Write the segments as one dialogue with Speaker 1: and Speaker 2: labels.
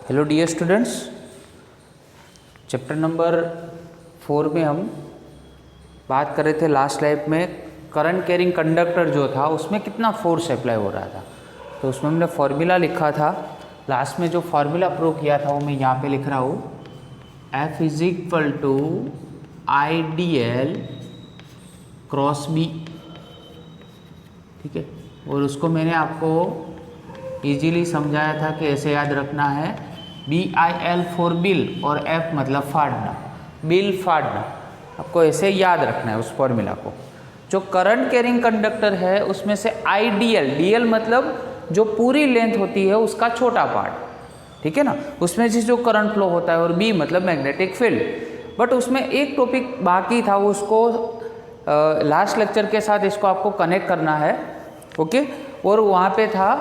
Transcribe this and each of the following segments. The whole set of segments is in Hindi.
Speaker 1: Hello dear students, chapter number 4 में हम बात कर रहे थे लास्ट लाइफ में करंट कैरिंग कंडक्टर जो था उसमें कितना फोर्स अप्लाई हो रहा था। तो उसमें हमने फॉर्मूला लिखा था। लास्ट में जो फॉर्मूला प्रूव किया था वो मैं यहाँ पे लिख रहा हूँ, F is equal to I D L cross B. ठीक है, और उसको मैंने आपको इजीली समझाया था कि ऐसे याद रखना है, BIL फॉर बिल और F मतलब फाड़ना, बिल फाड़ना। आपको ऐसे याद रखना है उस फॉर्मूला को। जो करंट कैरिंग कंडक्टर है उसमें से IDL, DL मतलब जो पूरी लेंथ होती है उसका छोटा पार्ट, ठीक है ना, उसमें से जो करंट फ्लो होता है, और B मतलब मैग्नेटिक फील्ड। बट उसमें एक टॉपिक बाकी था, वो उसको लास्ट लेक्चर के साथ इसको आपको कनेक्ट करना है। ओके, और वहाँ पे था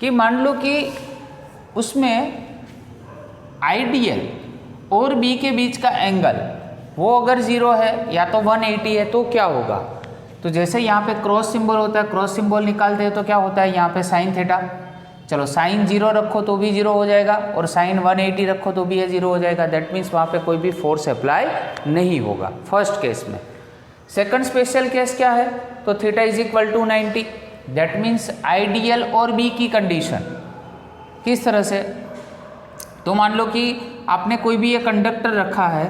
Speaker 1: कि मान लो कि उसमें IDL और B के बीच का एंगल वो अगर 0 है या तो 180 है तो क्या होगा। तो जैसे यहाँ पे क्रॉस सिंबल होता है, क्रॉस सिंबल निकालते हैं तो क्या होता है यहाँ पे साइन थीटा। चलो साइन 0 रखो तो भी 0 हो जाएगा, और साइन 180 रखो तो भी ये 0 हो जाएगा। दैट मीन्स वहाँ पे कोई भी फोर्स अप्लाई नहीं होगा फर्स्ट केस में। सेकंड स्पेशल केस क्या है, तो theta is equal to 90। That means IDL और B की कंडीशन किस तरह से, तो मान लो कि आपने कोई भी ये कंडक्टर रखा है,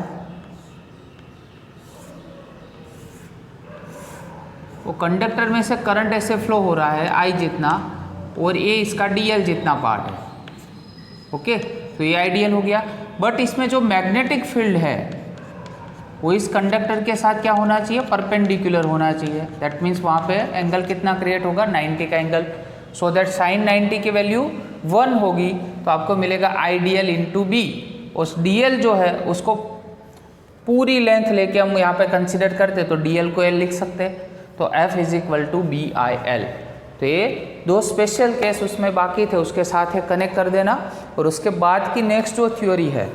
Speaker 1: वो कंडक्टर में से करंट ऐसे फ्लो हो रहा है I जितना, और ये इसका DL जितना पार्ट है। ओके, तो ये IDL हो गया। बट इसमें जो मैग्नेटिक फील्ड है वो इस कंडक्टर के साथ क्या होना चाहिए, परपेंडिकुलर होना चाहिए। दैट मीन्स वहाँ पे एंगल कितना क्रिएट होगा, 90 का एंगल। सो दैट साइन 90 की वैल्यू 1 होगी, तो आपको मिलेगा IDL इंटू B। उस DL जो है उसको पूरी लेंथ लेके हम यहाँ पे कंसिडर करते तो DL को L लिख सकते, तो F is equal to BIL। तो ये दो स्पेशल केस उसमें बाकी थे, उसके साथ है कनेक्ट कर देना। और उसके बाद की नेक्स्ट जो थ्योरी है,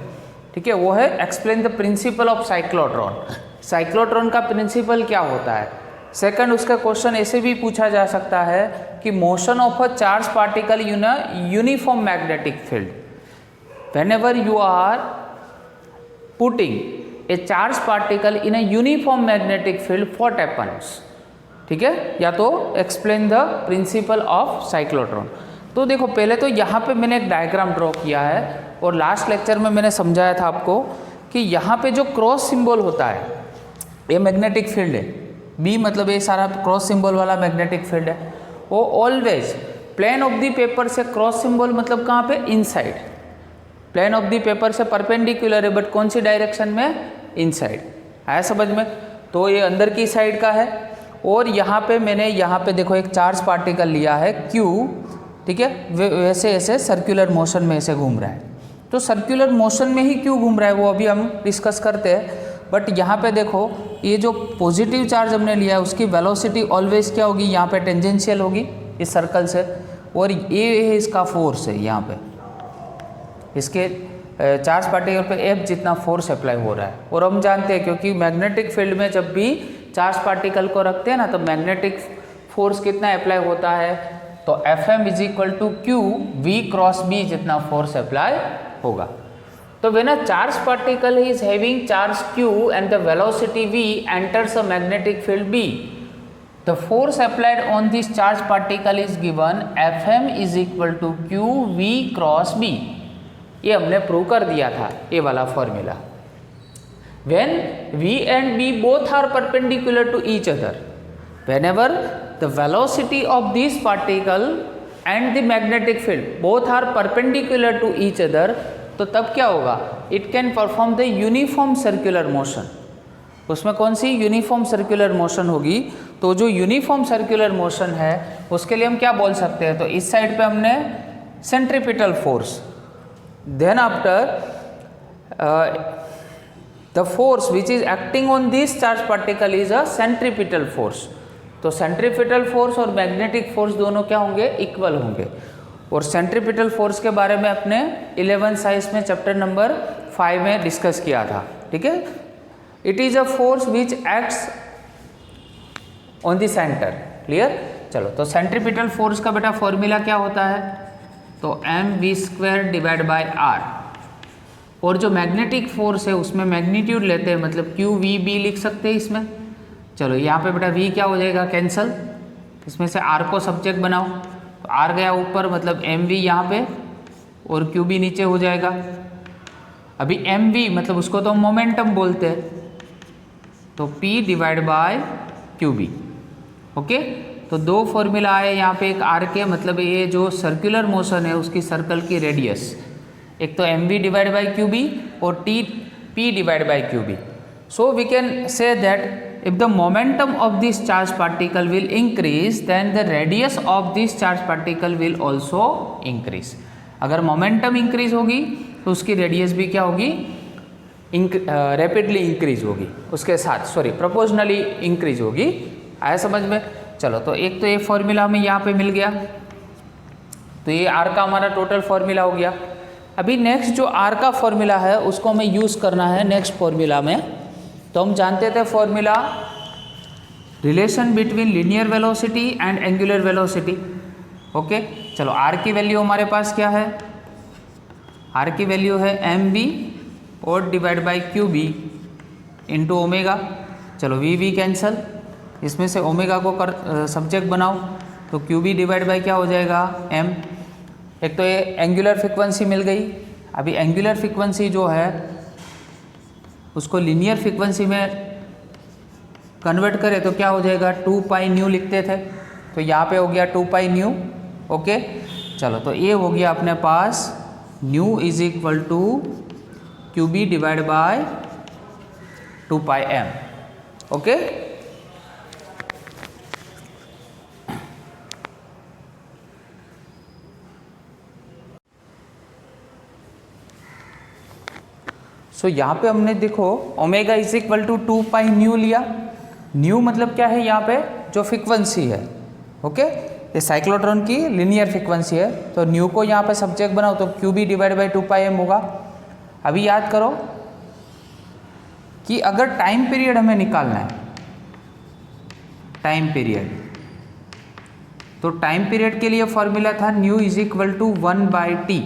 Speaker 1: ठीक है, वो है explain the principle of cyclotron. Cyclotron का प्रिंसिपल क्या होता है। सेकंड, उसका क्वेश्चन ऐसे भी पूछा जा सकता है कि motion of a charge particle in a uniform magnetic field, whenever you are putting a charge particle in a uniform magnetic field what happens. ठीक है, या तो explain the principle of cyclotron. तो देखो पहले तो यहाँ पे मैंने एक डायग्राम ड्रॉ किया है, और लास्ट लेक्चर में मैंने समझाया था आपको कि यहाँ पे जो क्रॉस सिंबल होता है ये मैग्नेटिक फील्ड है। B मतलब ये सारा क्रॉस सिंबल वाला मैग्नेटिक फील्ड है। वो always plane of the paper से क्रॉस सिंबल मतलब कहाँ पे, inside. Plane of the paper से परपेंडिकुलर है, बट कौन सी डायरेक्शन में, इनसाइड। आया समझ में। तो ये अंदर की साइड का है, और यहाँ पे मैंने यहाँ पे देखो एक चार्ज पार्टिकल लिया है Q, ठीक है, वैसे ऐसे सर्कुलर मोशन में ऐसे घूम रहा है। तो सर्कुलर मोशन में ही क्यों घूम रहा है वो अभी हम डिस्कस करते हैं। बट यहाँ पे देखो ये जो पॉजिटिव चार्ज हमने लिया है उसकी वेलोसिटी ऑलवेज क्या होगी, यहाँ पे टेंजेंशियल होगी इस सर्कल से, और ये इसका फोर्स है यहाँ पे, इसके चार्ज पार्टिकल पे F जितना फोर्स अप्लाई हो रहा है। और हम जानते हैं क्योंकि मैग्नेटिक फील्ड में जब भी चार्ज पार्टिकल को रखते हैं ना, तो मैग्नेटिक फोर्स कितना अप्लाई होता है, तो Fm is equal to Q V cross B जितना फोर्स अप्लाई होगा। तो when a charge particle is having charge Q and the velocity V enters a magnetic field B, the force applied on this charge particle is given Fm is equal to Q V cross B। ये हमने प्रूव कर दिया था, ये वाला formula. When V and B both are perpendicular to each other, whenever the velocity of this particle and the magnetic field both are perpendicular to each other, तो तब क्या होगा, it can perform the uniform circular motion। उसमें कौन सी यूनिफॉर्म सर्कुलर मोशन होगी, तो जो यूनिफॉर्म सर्कुलर मोशन है उसके लिए हम क्या बोल सकते हैं, तो इस साइड पे हमने centripetal force, then after the force which is acting on this charge particle is a centripetal force। तो सेंट्रीपिटल फोर्स और मैग्नेटिक फोर्स दोनों क्या होंगे, इक्वल होंगे। और सेंट्रीपिटल फोर्स के बारे में अपने 11th साइंस में चैप्टर नंबर 5 में डिस्कस किया था। ठीक है, it is a force which acts on the centre. Clear. चलो, तो सेंट्रीपिटल फोर्स का बेटा फॉर्मूला क्या होता है, तो mv² डिवाइड बाय r, और जो मैग्नेटिक फोर्स है उसमें मैग्नीट्यूड लेते हैं, मतलब QVB लिख सकते हैं इसमें। चलो यहाँ पे बेटा v क्या हो जाएगा, कैंसल, इसमें से r को सब्जेक्ट बनाओ, तो r गया ऊपर, मतलब mv यहाँ पे और QB नीचे हो जाएगा। अभी mv मतलब उसको तो मोमेंटम बोलते हैं, तो p divide by QB। Okay, तो दो फॉर्मूला आए यहाँ पे, एक r के मतलब ये जो सर्कुलर मोशन है उसकी सर्कल की रेडियस, एक तो mv डिवाइड बाय QB और p divide by QB। So we can say that if the momentum of this charged particle will increase then the radius of this charged particle will also increase। अगर मोमेंटम इंक्रीज होगी तो उसकी रेडियस भी क्या होगी, रैपिडली इंक्रीज होगी, उसके साथ सॉरी प्रोपोर्शनली इंक्रीज होगी। आया समझ में। चलो, तो एक तो ये फॉर्मूला हमें यहाँ पे मिल गया, तो ये आर का हमारा टोटल फॉर्मूला हो गया। अभी नेक्स्ट जो आर का फॉर्मूला है उसको हमें यूज़ करना है नेक्स्ट फॉर्मूला में। तो हम जानते थे formula relation between linear velocity and angular velocity. Okay, चलो आर की वैल्यू हमारे पास क्या है, आर की वैल्यू है mv और divide by QB into omega. चलो v कैंसल, इसमें से ओमेगा को सब्जेक्ट बनाओ, तो QB डिवाइड बाय क्या हो जाएगा, m। एक तो ये एंगुलर फ्रीक्वेंसी मिल गई। अभी एंगुलर फ्रीक्वेंसी जो है उसको लीनियर फ्रीक्वेंसी में कन्वर्ट करें तो क्या हो जाएगा, 2 पाई न्यू लिखते थे, तो यहाँ पे हो गया 2 पाई न्यू। ओके, चलो तो ये हो गया अपने पास nu is equal to QB divide by 2 pi m। Okay, so यहाँ पे हमने देखो omega is equal to 2 pi nu लिया। न्यू मतलब क्या है, यहाँ पे जो फ्रीक्वेंसी है। ओके, ये साइक्लोट्रॉन की लिनियर फ्रीक्वेंसी है, तो न्यू को यहाँ पे सब्जेक्ट बनाओ तो QB divide by 2 pi m होगा। अभी याद करो कि अगर टाइम पीरियड हमें निकालना है, टाइम पीरियड, तो टाइम पीरियड के लिए फॉर्मूला था nu is equal to 1/t।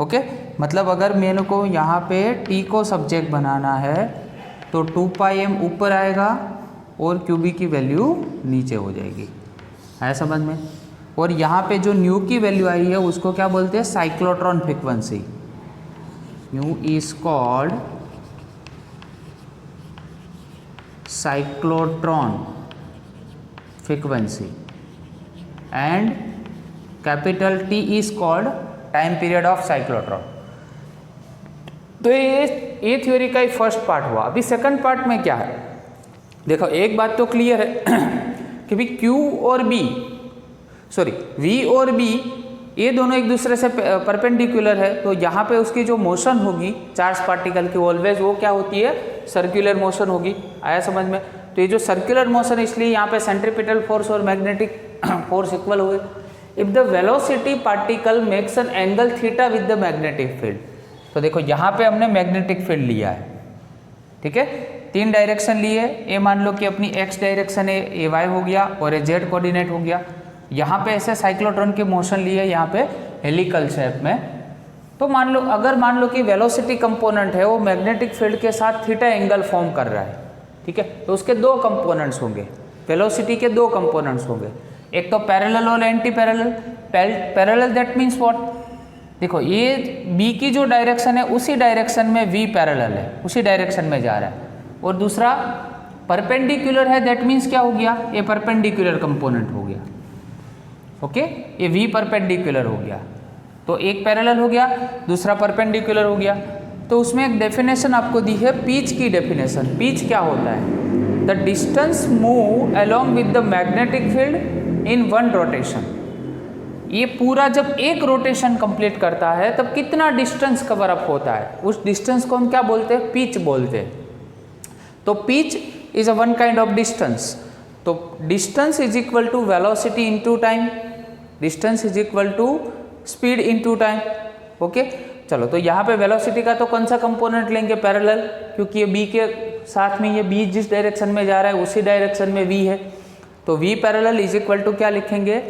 Speaker 1: Okay, मतलब अगर मेरे को यहाँ पे t को सब्जेक्ट बनाना है तो 2 पाई m ऊपर आएगा और QB की वैल्यू नीचे हो जाएगी। है समझ में। और यहाँ पे जो न्यू की वैल्यू आई है उसको क्या बोलते हैं, cyclotron frequency. New is called cyclotron frequency and capital T is called time period of cyclotron. तो ये थ्योरी का ही फर्स्ट पार्ट हुआ। अभी सेकंड पार्ट में क्या है, देखो एक बात तो क्लियर है कि भी Q और B सॉरी V और B ये दोनों एक दूसरे से परपेंडिकुलर है, तो यहाँ पे उसकी जो मोशन होगी चार्ज पार्टिकल की ऑलवेज वो क्या होती है, सर्कुलर मोशन होगी। आया समझ में। तो ये जो सर्कुलर मोशन, इसलिए यहाँ पे सेंट्रीपिटल फोर्स और मैग्नेटिक फोर्स इक्वल हुए। If the velocity particle makes an angle theta with the magnetic field, तो देखो यहाँ पे हमने मैग्नेटिक फील्ड लिया है, ठीक है, 3 डायरेक्शन लिए। ये मान लो कि अपनी x डायरेक्शन है, ये y हो गया और ये z कोऑर्डिनेट हो गया। यहाँ पे ऐसे साइक्लोट्रॉन के मोशन लिए यहाँ पे हेलिकल शेप में। तो मान लो कि वेलोसिटी कंपोनेंट है वो मैग्नेटिक फील्ड के साथ थीटा एंगल फॉर्म कर रहा है, ठीक है, तो उसके 2 कंपोनेंट्स होंगे, वेलोसिटी के 2 कंपोनेंट्स होंगे, एक तो पैरेलल और anti parallel. Parallel that means what, देखो ये B की जो डायरेक्शन है उसी डायरेक्शन में V पैरेलल है, उसी डायरेक्शन में जा रहा है। और दूसरा परपेंडिकुलर है, दैट मीन्स क्या हो गया, ये परपेंडिकुलर कंपोनेंट हो गया। ओके, ये V परपेंडिकुलर हो गया, तो एक पैरेलल हो गया, दूसरा परपेंडिकुलर हो गया। तो उसमें एक डेफिनेशन आपको दी है पिच की डेफिनेशन। पिच क्या होता है, the distance move along with the magnetic field in 1 rotation. ये पूरा जब एक रोटेशन कंप्लीट करता है तब कितना डिस्टेंस कवर अप होता है, उस डिस्टेंस को हम क्या बोलते हैं, पिच बोलते हैं। तो pitch is a 1 kind of distance. तो distance is equal to velocity into time, distance is equal to speed into time. Okay, चलो तो यहाँ पे वेलोसिटी का तो कौन सा कंपोनेंट लेंगे, पैरेलल, क्योंकि ये B के साथ में ये B जिस डायरेक्शन में जा रहा है उसी डायरेक्शन में V है। तो V parallel is equal to क्या लिखेंगे,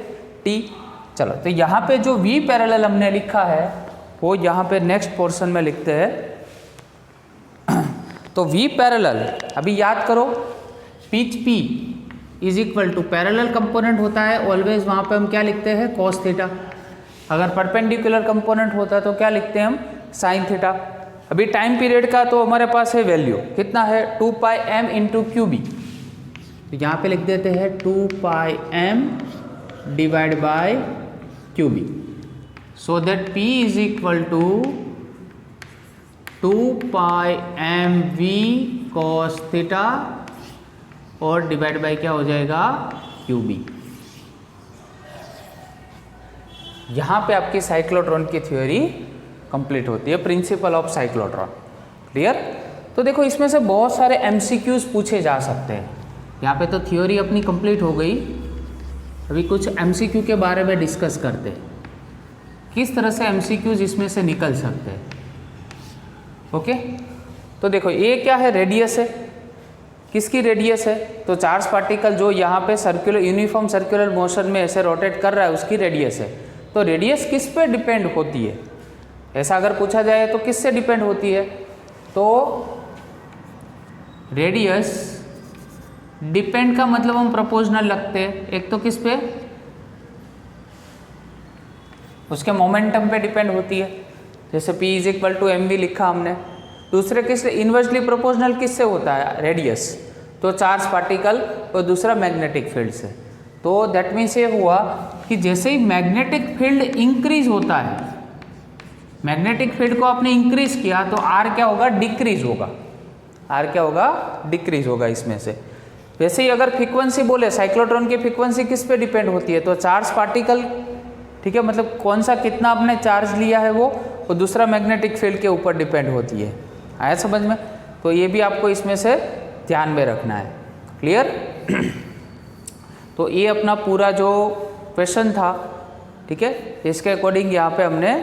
Speaker 1: T। चलो, तो यहाँ पे जो V पैरेलल हमने लिखा है वो यहाँ पे नेक्स्ट पोर्शन में लिखते हैं। तो V पैरेलल अभी याद करो, pitch P is equal to parallel component होता है ऑलवेज, वहाँ पे हम क्या लिखते हैं cos थीटा। अगर परपेंडिकुलर कंपोनेंट होता है तो क्या लिखते हैं हम साइन थीटा। अभी टाइम पीरियड का तो हमारे पास है वैल्यू कितना है 2 pi m into Q B, तो यहाँ पे लिख देते हैं 2 pi m divide by Q B, so that p is equal to 2 pi m v cos theta और डिवाइड बाय क्या हो जाएगा क्यू बी। यहाँ पे आपकी साइक्लोट्रॉन की थ्योरी कंप्लीट होती है, प्रिंसिपल ऑफ साइक्लोट्रॉन। क्लियर? तो देखो इसमें से बहुत सारे एमसीक्यूज पूछे जा सकते हैं। यहाँ पे तो थ्योरी अपनी कंप्लीट हो गई, अभी कुछ एमसीक्यू के बारे में डिस्कस करते हैं, किस तरह से एमसीक्यूज इसमें से निकल सकते हैं। ओके, तो देखो ये क्या है, रेडियस है। किसकी रेडियस है? तो चार्ज पार्टिकल जो यहाँ पे सर्कुलर यूनिफॉर्म सर्कुलर मोशन में ऐसे रोटेट कर रहा है उसकी रेडियस है। तो रेडियस किस पे डिपेंड होती है, ऐसा अगर पूछा जाए तो किससे डिपेंड होती है? तो रेडियस डिपेंड का मतलब हम प्रोपोर्शनल लगते हैं, एक तो किस पे, उसके मोमेंटम पे डिपेंड होती है, जैसे P is equal to M V लिखा हमने। दूसरे किससे इन्वर्सली प्रोपोर्शनल किससे होता है? रेडियस, तो चार्ज पार्टिकल और दूसरा मैग्नेटिक फील्ड से। तो दैट मीन्स ये हुआ कि जैसे ही मैग्नेटिक फील्ड इंक्रीज होता है, मैग्नेटिक फील्ड को आपने इंक्रीज किया तो आर क्या होगा? डिक्रीज होगा। आर क्या होगा? डिक्रीज होगा इसमें से। वैसे ही अगर फ्रीक्वेंसी बोले, साइक्लोट्रॉन की फ्रीक्वेंसी किस पे डिपेंड होती है? तो चार्ज पार्टिकल, ठीक है, मतलब कौन सा कितना आपने चार्ज लिया है वो, और दूसरा मैग्नेटिक फील्ड के ऊपर डिपेंड होती है। आया समझ में? तो ये भी आपको इसमें से ध्यान में रखना है। क्लियर? तो ये अपना पूरा जो क्वेश्चन था, ठीक है, इसके अकॉर्डिंग यहाँ पे हमने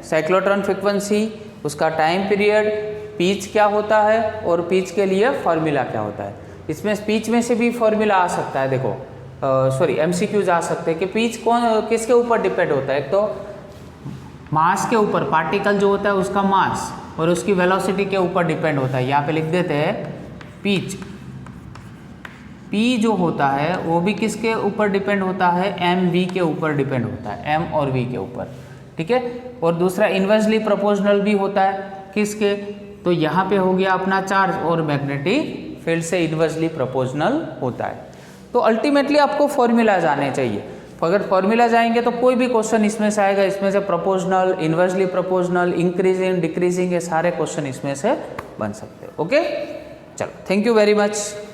Speaker 1: साइक्लोट्रॉन फ्रीक्वेंसी, उसका टाइम पीरियड, पिच क्या होता है और पिच के लिए फॉर्मूला क्या होता है। इसमें पिच में से भी फॉर्मूला आ सकता है, देखो सॉरी एमसीक्यूज आ सकते हैं कि पिच कौन किसके ऊपर डिपेंड होता है। एक तो मास के ऊपर, पार्टिकल जो होता है उसका मास और उसकी वेलोसिटी के ऊपर डिपेंड होता है। यहाँ पे लिख देते हैं पिच, P जो होता है वो भी किसके ऊपर डिपेंड होता है? एम वी के ऊपर डिपेंड होता है, एम और वी के ऊपर, ठीक है। और दूसरा इन्वर्सली प्रोपोर्शनल भी होता है, किसके? तो यहाँ पे हो गया अपना चार्ज और मैग्नेटिक फील्ड से इन्वर्सली प्रोपोर्शनल होता है। तो अल्टीमेटली आपको फॉर्मूलाज आने चाहिए। अगर फॉर्मूला जाएंगे तो कोई भी क्वेश्चन इसमें से आएगा, इसमें से proportional, inversely proportional, increasing, decreasing, ये सारे क्वेश्चन इसमें से बन सकते हैं। ओके, चलो, थैंक यू वेरी मच।